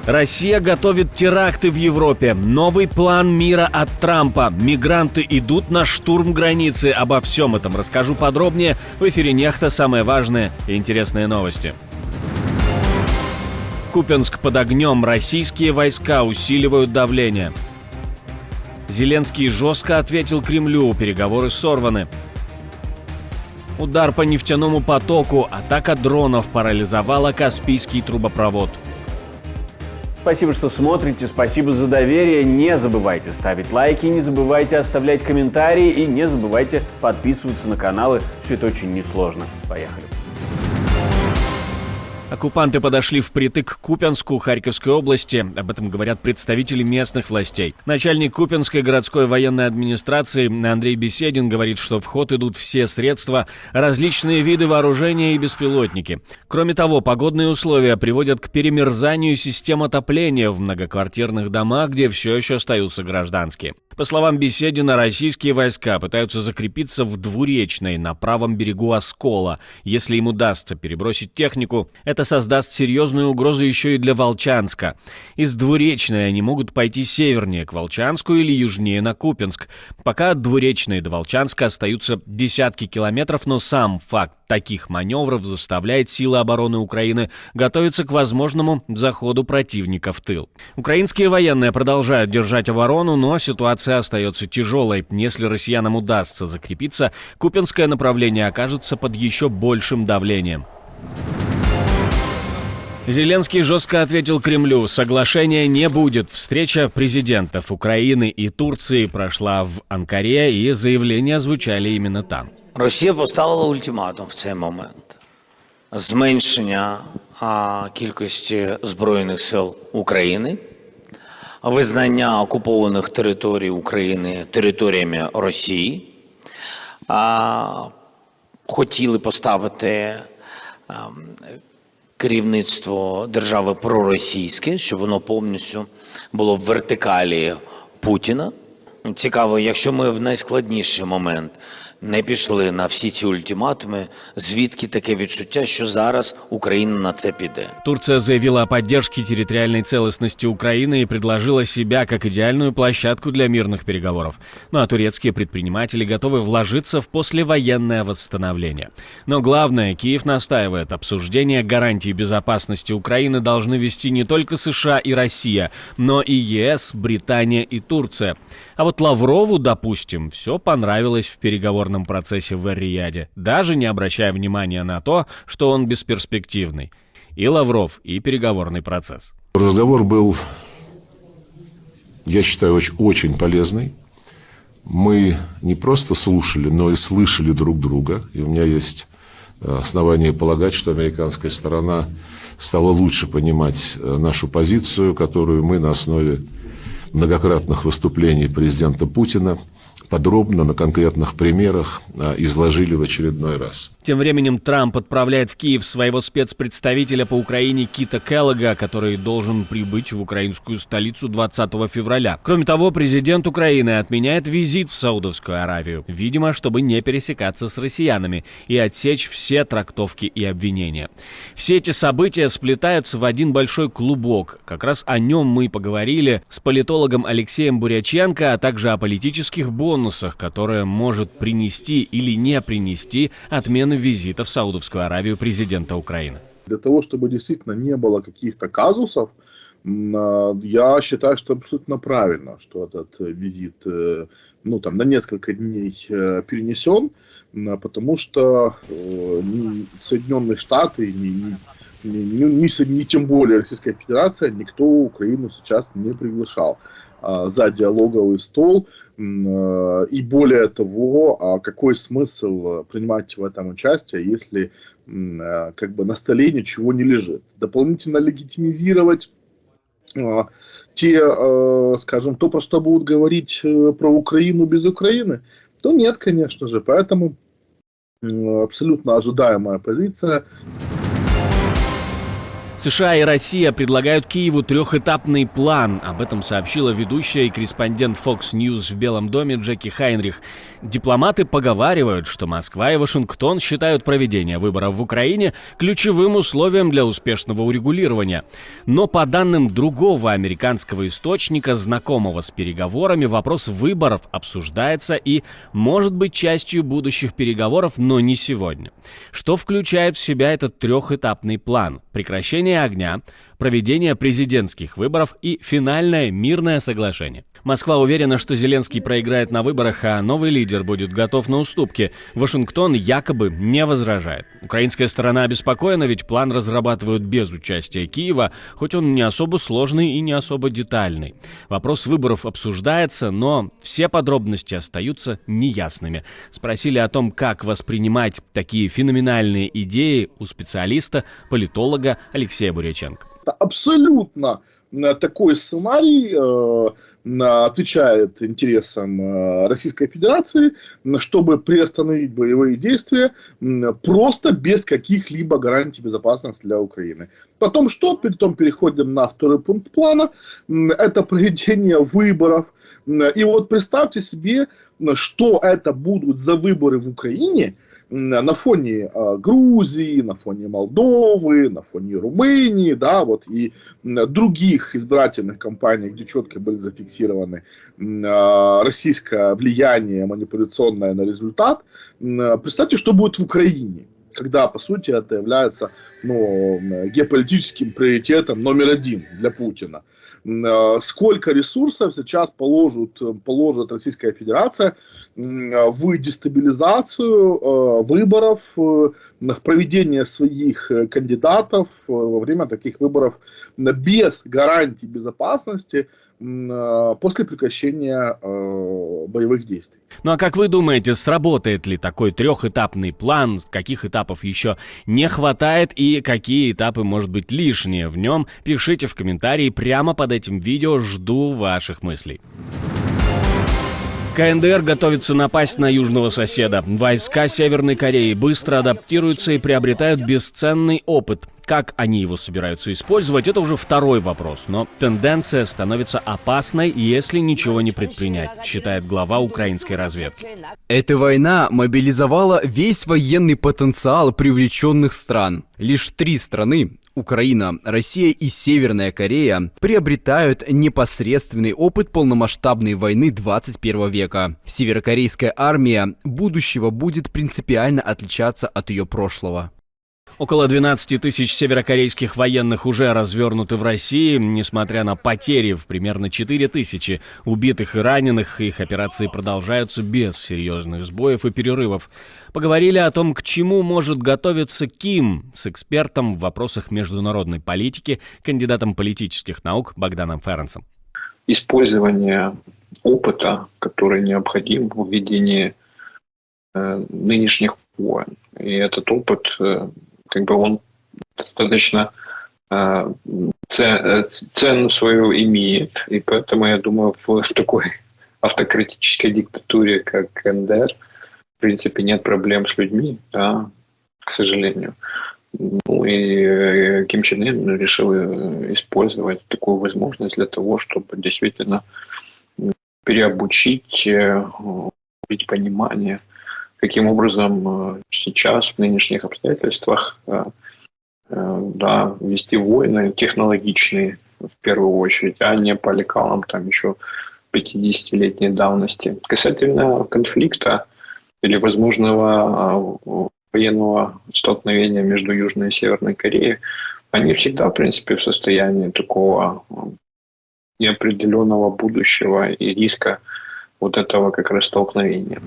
Россия готовит теракты в Европе. Новый план мира от Трампа. Мигранты идут на штурм границы. Обо всем этом расскажу подробнее. В эфире «Нехта». Самые важные и интересные новости. Купянск под огнем. Российские войска усиливают давление. Зеленский жестко ответил Кремлю. Переговоры сорваны. Удар по нефтяному потоку. Атака дронов парализовала Каспийский трубопровод. Спасибо, что смотрите, спасибо за доверие. Не забывайте ставить лайки, не забывайте оставлять комментарии и не забывайте подписываться на каналы. Все это очень несложно. Поехали. Оккупанты подошли впритык к Купянску Харьковской области. Об этом говорят представители местных властей. Начальник Купянской городской военной администрации Андрей Беседин говорит, что в ход идут все средства, различные виды вооружения и беспилотники. Кроме того, погодные условия приводят к перемерзанию систем отопления в многоквартирных домах, где все еще остаются гражданские. По словам Беседина, российские войска пытаются закрепиться в Двуречной на правом берегу Оскола. Если им удастся перебросить технику, это создаст серьезную угрозу еще и для Волчанска. Из Двуречной они могут пойти севернее к Волчанску или южнее на Купянск. Пока от Двуречной до Волчанска остаются десятки километров, но сам факт таких маневров заставляет силы обороны Украины готовиться к возможному заходу противника в тыл. Украинские военные продолжают держать оборону, но ситуация остается тяжелой. Если россиянам удастся закрепиться, Купянское направление окажется под еще большим давлением. Зеленский жестко ответил Кремлю: соглашения не будет. Встреча президентов Украины и Турции прошла в Анкаре, и заявления звучали именно там. Росія поставила ультиматум в цей момент: зменшення кількості Збройних сил України, визнання окупованих територій України територіями Росії. Хотіли поставити керівництво держави проросійське, щоб воно повністю було в вертикалі Путіна. Цікаво, якщо ми в найскладніший момент не пішли на всі ці ультиматуми, звідки таке відчуття, що зараз Украина на це піде? Турция заявила о поддержке территориальной целостности Украины и предложила себя как идеальную площадку для мирных переговоров. Ну а турецкие предприниматели готовы вложиться в послевоенное восстановление. Но главное, Киев настаивает: обсуждение гарантий безопасности Украины должны вести не только США и Россия, но и ЕС, Британия и Турция. А вот Лаврову, допустим, все понравилось в переговорном процессе в Эр-Рияде, даже не обращая внимания на то, что он бесперспективный. И Лавров, и переговорный процесс. Разговор был, я считаю, очень полезный. Мы не просто слушали, но и слышали друг друга. И у меня есть основания полагать, что американская сторона стала лучше понимать нашу позицию, которую мы на основе многократных выступлений президента Путина подробно на конкретных примерах изложили в очередной раз. Тем временем Трамп отправляет в Киев своего спецпредставителя по Украине Кита Келлога, который должен прибыть в украинскую столицу 20 февраля. Кроме того, президент Украины отменяет визит в Саудовскую Аравию, видимо, чтобы не пересекаться с россиянами и отсечь все трактовки и обвинения. Все эти события сплетаются в один большой клубок. Как раз о нем мы поговорили с политологом Алексеем Буряченко, а также о политических бонусах, которые может принести или не принести отмена визита в Саудовскую Аравию президента Украины. Для того, чтобы действительно не было каких-то казусов, я считаю, что абсолютно правильно, что этот визит на несколько дней перенесен, потому что ни Соединенные Штаты, ни тем более Российская Федерация, никто Украину сейчас не приглашал за диалоговый стол. И более того, какой смысл принимать в этом участие, если на столе ничего не лежит? Дополнительно легитимизировать то, про что будут говорить про Украину без Украины, то нет, конечно же. Поэтому абсолютно ожидаемая позиция. США и Россия предлагают Киеву трехэтапный план. Об этом сообщила ведущая и корреспондент Fox News в Белом доме Джеки Хайнрих. Дипломаты поговаривают, что Москва и Вашингтон считают проведение выборов в Украине ключевым условием для успешного урегулирования. Но по данным другого американского источника, знакомого с переговорами, вопрос выборов обсуждается и может быть частью будущих переговоров, но не сегодня. Что включает в себя этот трехэтапный план? Прекращение огня, проведение президентских выборов и финальное мирное соглашение. Москва уверена, что Зеленский проиграет на выборах, а новый лидер будет готов на уступки. Вашингтон якобы не возражает. Украинская сторона обеспокоена, ведь план разрабатывают без участия Киева, хоть он не особо сложный и не особо детальный. Вопрос выборов обсуждается, но все подробности остаются неясными. Спросили о том, как воспринимать такие феноменальные идеи у специалиста, политолога Алексея Буряченко. Абсолютно такой сценарий отвечает интересам Российской Федерации, чтобы приостановить боевые действия просто без каких-либо гарантий безопасности для Украины. Потом что? Потом переходим на второй пункт плана. Это проведение выборов. И вот представьте себе, что это будут за выборы в Украине, на фоне Грузии, на фоне Молдовы, на фоне Румынии, да, вот, и других избирательных кампаний, где четко были зафиксированы российское влияние манипуляционное на результат. Представьте, что будет в Украине, когда, по сути, это является геополитическим приоритетом номер один для Путина. Сколько ресурсов сейчас положит Российская Федерация в дестабилизацию выборов, в проведение своих кандидатов во время таких выборов без гарантий безопасности после прекращения боевых действий. Ну а как вы думаете, сработает ли такой трехэтапный план? Каких этапов еще не хватает и какие этапы, может быть, лишние в нем? Пишите в комментарии прямо под этим видео, жду ваших мыслей. КНДР готовится напасть на южного соседа. Войска Северной Кореи быстро адаптируются и приобретают бесценный опыт. Как они его собираются использовать, это уже второй вопрос. Но тенденция становится опасной, если ничего не предпринять, считает глава украинской разведки. Эта война мобилизовала весь военный потенциал привлеченных стран. Лишь 3 страны – Украина, Россия и Северная Корея – приобретают непосредственный опыт полномасштабной войны 21 века. Северокорейская армия будущего будет принципиально отличаться от ее прошлого. Около 12 тысяч северокорейских военных уже развернуты в России. Несмотря на потери в примерно 4 тысячи убитых и раненых, их операции продолжаются без серьезных сбоев и перерывов. Поговорили о том, к чему может готовиться Ким, с экспертом в вопросах международной политики, кандидатом политических наук Богданом Ференцем. Использование опыта, который необходим в ведении нынешних войн. И этот опыт, он достаточно цену свою имеет. И поэтому, я думаю, в такой автократической диктатуре, как КНДР, в принципе, нет проблем с людьми, да, к сожалению. Ну и Ким Чен Ын решил использовать такую возможность для того, чтобы действительно переобучить, увидеть понимание, каким образом сейчас в нынешних обстоятельствах вести войны технологичные в первую очередь, а не по лекалам там еще 50-летней давности. Касательно конфликта или возможного военного столкновения между Южной и Северной Кореей, они всегда, в принципе, в состоянии такого неопределенного будущего и риска вот этого как раз столкновения.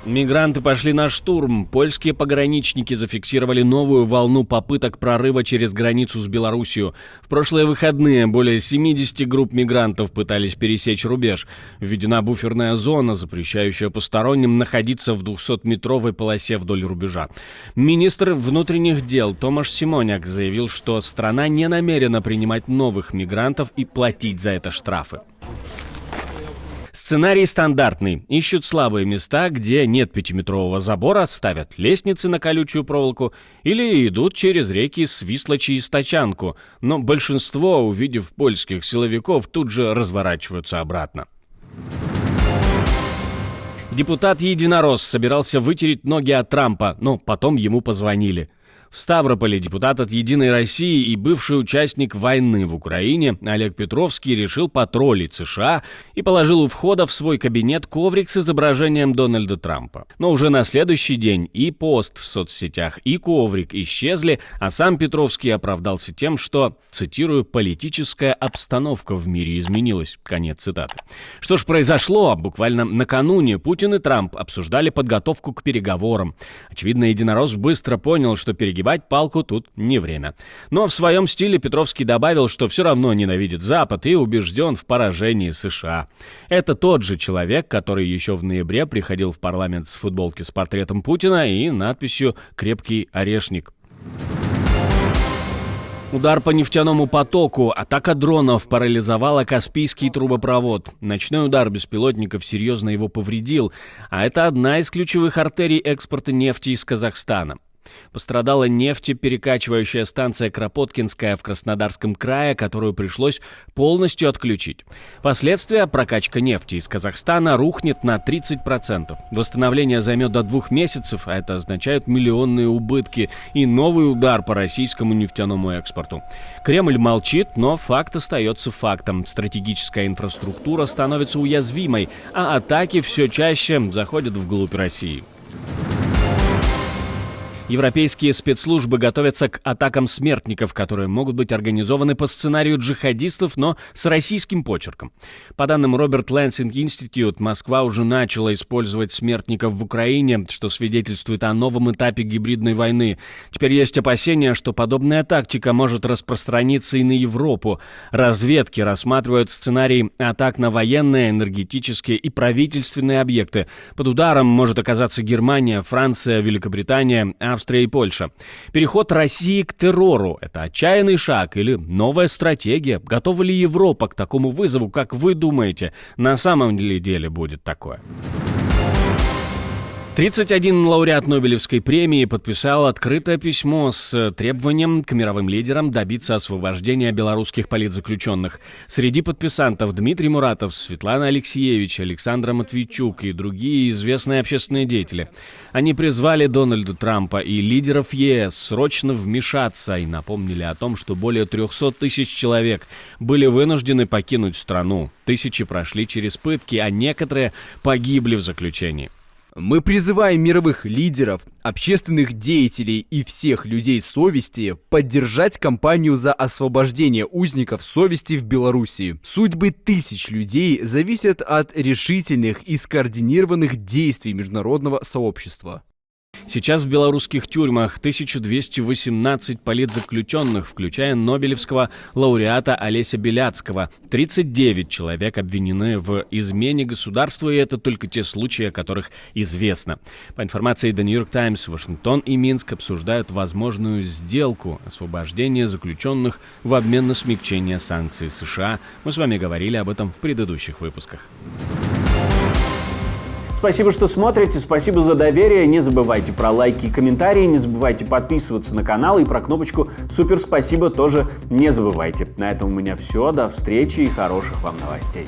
Мигранты пошли на штурм. Польские пограничники зафиксировали новую волну попыток прорыва через границу с Белоруссией. В прошлые выходные более 70 групп мигрантов пытались пересечь рубеж. Введена буферная зона, запрещающая посторонним находиться в 200-метровой полосе вдоль рубежа. Министр внутренних дел Томаш Симоняк заявил, что страна не намерена принимать новых мигрантов и платить за это штрафы. С Сценарий стандартный. Ищут слабые места, где нет 5-метрового забора, ставят лестницы на колючую проволоку или идут через реки Свислочи и Стачанку. Но большинство, увидев польских силовиков, тут же разворачиваются обратно. Депутат-единорос собирался вытереть ноги от Трампа, но потом ему позвонили. В Ставрополе депутат от «Единой России» и бывший участник войны в Украине Олег Петровский решил потроллить США и положил у входа в свой кабинет коврик с изображением Дональда Трампа. Но уже на следующий день и пост в соцсетях, и коврик исчезли, а сам Петровский оправдался тем, что, цитирую, «политическая обстановка в мире изменилась». Конец цитаты. Что ж произошло? Буквально накануне Путин и Трамп обсуждали подготовку к переговорам. Очевидно, единорос быстро понял, что перегибать палку тут не время. Но в своем стиле Петровский добавил, что все равно ненавидит Запад и убежден в поражении США. Это тот же человек, который еще в ноябре приходил в парламент с футболки с портретом Путина и надписью «Крепкий орешник». Удар по нефтяному потоку, атака дронов парализовала Каспийский трубопровод. Ночной удар беспилотников серьезно его повредил, а это одна из ключевых артерий экспорта нефти из Казахстана. Пострадала нефтеперекачивающая станция Кропоткинская в Краснодарском крае, которую пришлось полностью отключить. Последствия: прокачка нефти из Казахстана рухнет на 30%. Восстановление займет до 2 месяцев, а это означает миллионные убытки и новый удар по российскому нефтяному экспорту. Кремль молчит, но факт остается фактом. Стратегическая инфраструктура становится уязвимой, а атаки все чаще заходят вглубь России. Европейские спецслужбы готовятся к атакам смертников, которые могут быть организованы по сценарию джихадистов, но с российским почерком. По данным Роберт Лэнсинг Институт, Москва уже начала использовать смертников в Украине, что свидетельствует о новом этапе гибридной войны. Теперь есть опасения, что подобная тактика может распространиться и на Европу. Разведки рассматривают сценарий атак на военные, энергетические и правительственные объекты. Под ударом может оказаться Германия, Франция, Великобритания, Австрия и Польша. Переход России к террору – это отчаянный шаг или новая стратегия? Готова ли Европа к такому вызову, как вы думаете? На самом деле будет такое? 31 лауреат Нобелевской премии подписал открытое письмо с требованием к мировым лидерам добиться освобождения белорусских политзаключенных. Среди подписантов Дмитрий Муратов, Светлана Алексеевич, Александра Матвейчук и другие известные общественные деятели. Они призвали Дональда Трампа и лидеров ЕС срочно вмешаться и напомнили о том, что более 300 тысяч человек были вынуждены покинуть страну. Тысячи прошли через пытки, а некоторые погибли в заключении. Мы призываем мировых лидеров, общественных деятелей и всех людей совести поддержать кампанию за освобождение узников совести в Беларуси. Судьбы тысяч людей зависят от решительных и скоординированных действий международного сообщества. Сейчас в белорусских тюрьмах 1218 политзаключенных, включая нобелевского лауреата Олеся Беляцкого. 39 человек обвинены в измене государству, и это только те случаи, о которых известно. По информации The New York Times, Вашингтон и Минск обсуждают возможную сделку освобождения заключенных в обмен на смягчение санкций США. Мы с вами говорили об этом в предыдущих выпусках. Спасибо, что смотрите, спасибо за доверие. Не забывайте про лайки и комментарии, не забывайте подписываться на канал и про кнопочку «Супер спасибо» тоже не забывайте. На этом у меня все, до встречи и хороших вам новостей.